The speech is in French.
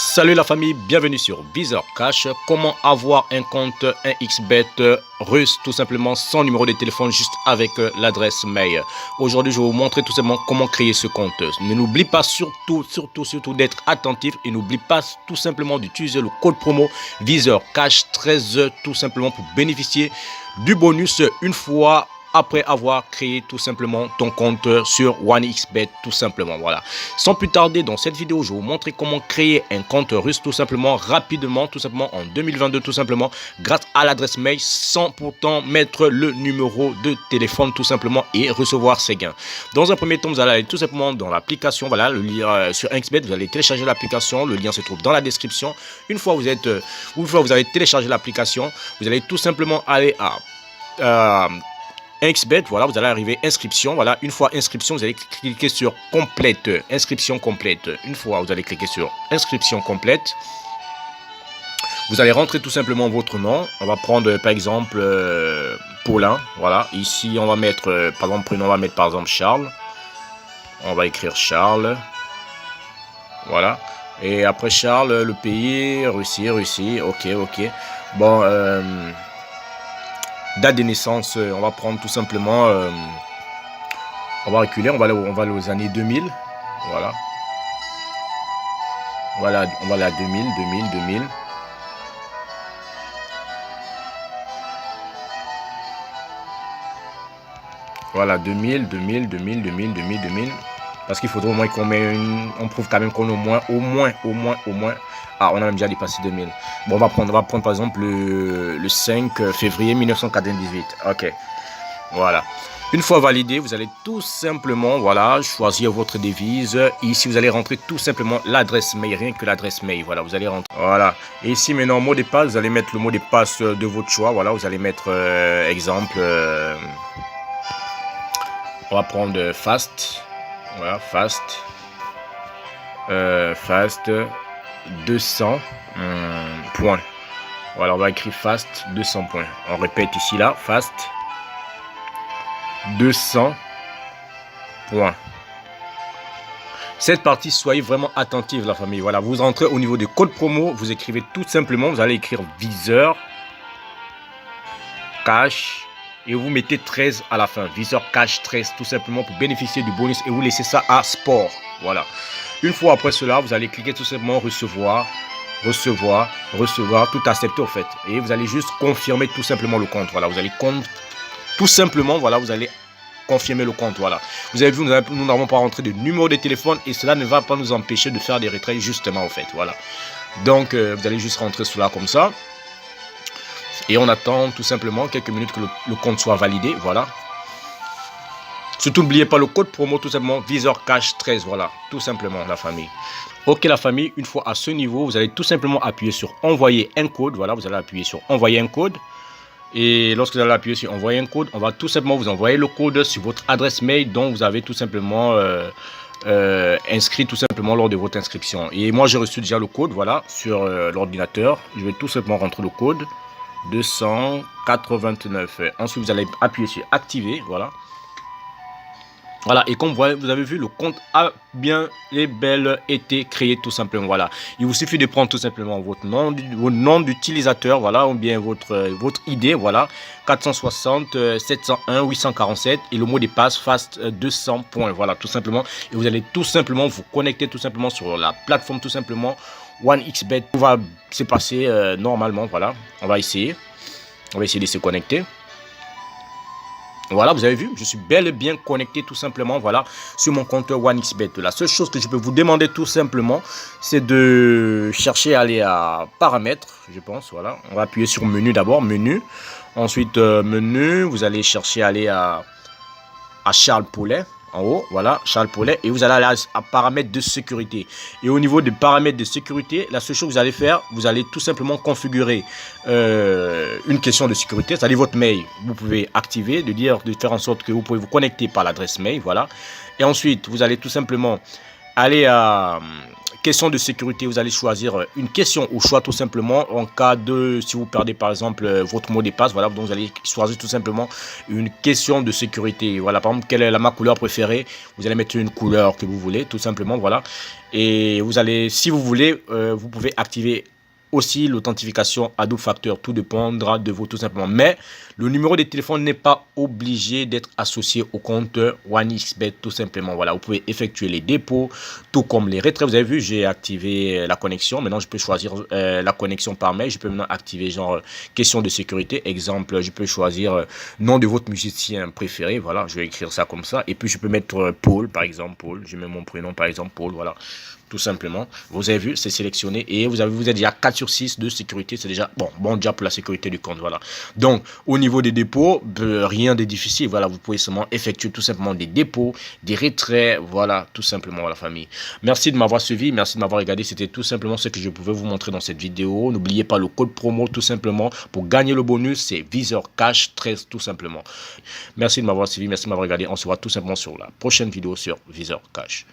Salut la famille, bienvenue sur Visor Cash. Comment avoir un compte 1xBet russe tout simplement sans numéro de téléphone, juste avec l'adresse mail. Aujourd'hui je vais vous montrer tout simplement comment créer ce compte. Mais n'oublie pas surtout d'être attentif et n'oublie pas tout simplement d'utiliser le code promo Visor Cash 13 tout simplement pour bénéficier du bonus une fois après avoir créé tout simplement ton compte sur 1xBet tout simplement. Voilà, sans plus tarder, dans cette vidéo je vais vous montrer comment créer un compte russe tout simplement rapidement, tout simplement en 2022 tout simplement, grâce à l'adresse mail, sans pourtant mettre le numéro de téléphone tout simplement et recevoir ses gains. Dans un premier temps, vous allez aller tout simplement dans l'application, voilà, le lien sur 1xBet, vous allez télécharger l'application, le lien se trouve dans la description. Une fois vous avez téléchargé l'application, vous allez tout simplement aller à 1xBet, voilà, vous allez arriver inscription, voilà, une fois inscription, vous allez cliquer sur complète, inscription complète. Une fois vous allez cliquer sur inscription complète, vous allez rentrer tout simplement votre nom. On va prendre par exemple Paulin, voilà, ici on va mettre par exemple prénom, on va mettre par exemple Charles, on va écrire Charles, voilà, et après Charles, le pays, Russie, ok, bon, date de naissance, on va prendre tout simplement, on va reculer, on va aller aux années 2000, voilà, on va aller à 2000, voilà, 2000, parce qu'il faudrait au moins qu'on met on prouve quand même qu'on est au moins, ah, on a même déjà dépassé 2000. Bon, on va prendre par exemple le 5 février 1998. Ok, voilà. Une fois validé, vous allez tout simplement, voilà, choisir votre devise. Ici, vous allez rentrer tout simplement l'adresse mail, rien que l'adresse mail. Voilà, vous allez rentrer. Voilà. Et ici, maintenant, mot de passe, vous allez mettre le mot de passe de votre choix. Voilà, vous allez mettre, exemple, on va prendre fast. Voilà, fast. Fast 200 points. Voilà, on va écrire fast 200 points. On répète ici là, fast 200 points. Cette partie, soyez vraiment attentive la famille. Voilà, vous entrez au niveau des codes promo, vous écrivez tout simplement, vous allez écrire Visor Cash et vous mettez 13 à la fin. Visor Cash 13 tout simplement pour bénéficier du bonus et vous laissez ça à sport. Voilà. Une fois après cela, vous allez cliquer tout simplement recevoir, tout accepter au fait. Et vous allez juste confirmer tout simplement le compte. Voilà, vous allez tout simplement, voilà, vous allez confirmer le compte. Voilà. Vous avez vu, nous n'avons pas rentré de numéro de téléphone et cela ne va pas nous empêcher de faire des retraits justement au fait. Voilà. Donc, vous allez juste rentrer cela comme ça. Et on attend tout simplement quelques minutes que le compte soit validé. Voilà. Surtout, n'oubliez pas le code promo, tout simplement, Visor Cash 13, voilà, tout simplement, la famille. Ok, la famille, une fois à ce niveau, vous allez tout simplement appuyer sur envoyer un code, voilà, vous allez appuyer sur envoyer un code. Et lorsque vous allez appuyer sur envoyer un code, on va tout simplement vous envoyer le code sur votre adresse mail dont vous avez tout simplement inscrit tout simplement lors de votre inscription. Et moi, j'ai reçu déjà le code, voilà, sur l'ordinateur. Je vais tout simplement rentrer le code 289. Ensuite, vous allez appuyer sur activer, voilà. Voilà, et comme vous avez vu, le compte a bien et bel été créé tout simplement. Voilà, il vous suffit de prendre tout simplement votre nom d'utilisateur, voilà, ou bien votre ID, voilà, 460 701 847 et le mot de passe fast 200 points, voilà, tout simplement. Et vous allez tout simplement vous connecter tout simplement sur la plateforme tout simplement 1xBet. Tout va se passer normalement, voilà. On va essayer de se connecter. Voilà, vous avez vu, je suis bel et bien connecté tout simplement, voilà, sur mon compte 1xBet. La seule chose que je peux vous demander tout simplement, c'est de chercher à aller à paramètres, je pense, voilà. On va appuyer sur menu d'abord, menu. Ensuite, menu, vous allez chercher à aller à Charles Paulet. En haut, voilà, Charles Paulet, et vous allez aller à paramètres de sécurité. Et au niveau des paramètres de sécurité, la seule chose que vous allez faire, vous allez tout simplement configurer une question de sécurité, c'est-à-dire votre mail. Vous pouvez activer, de faire en sorte que vous pouvez vous connecter par l'adresse mail, voilà. Et ensuite, vous allez tout simplement aller à question de sécurité, vous allez choisir une question au choix tout simplement en cas de, si vous perdez par exemple votre mot de passe, voilà, donc vous allez choisir tout simplement une question de sécurité. Voilà, par exemple, quelle est ma couleur préférée? Vous allez mettre une couleur que vous voulez, tout simplement, voilà. Et vous allez, si vous voulez, vous pouvez activer aussi l'authentification à double facteur, tout dépendra de vous tout simplement. Mais le numéro de téléphone n'est pas obligé d'être associé au compte OneXBet tout simplement. Voilà, vous pouvez effectuer les dépôts, tout comme les retraits. Vous avez vu, j'ai activé la connexion. Maintenant, je peux choisir la connexion par mail. Je peux maintenant activer genre question de sécurité. Exemple, je peux choisir nom de votre musicien préféré. Voilà, je vais écrire ça comme ça. Et puis, je peux mettre Paul, par exemple, Paul. Je mets mon prénom, par exemple, Paul. Voilà, tout simplement. Vous avez vu, c'est sélectionné et vous êtes déjà 4 sur 6 de sécurité. C'est déjà bon déjà pour la sécurité du compte. Voilà. Donc, au niveau des dépôts, rien de difficile. Voilà, vous pouvez seulement effectuer tout simplement des dépôts, des retraits. Voilà, tout simplement, la famille. Merci de m'avoir suivi. Merci de m'avoir regardé. C'était tout simplement ce que je pouvais vous montrer dans cette vidéo. N'oubliez pas le code promo, tout simplement, pour gagner le bonus. C'est Viseur Cash 13, tout simplement. Merci de m'avoir suivi. Merci de m'avoir regardé. On se voit tout simplement sur la prochaine vidéo sur Viseur Cash.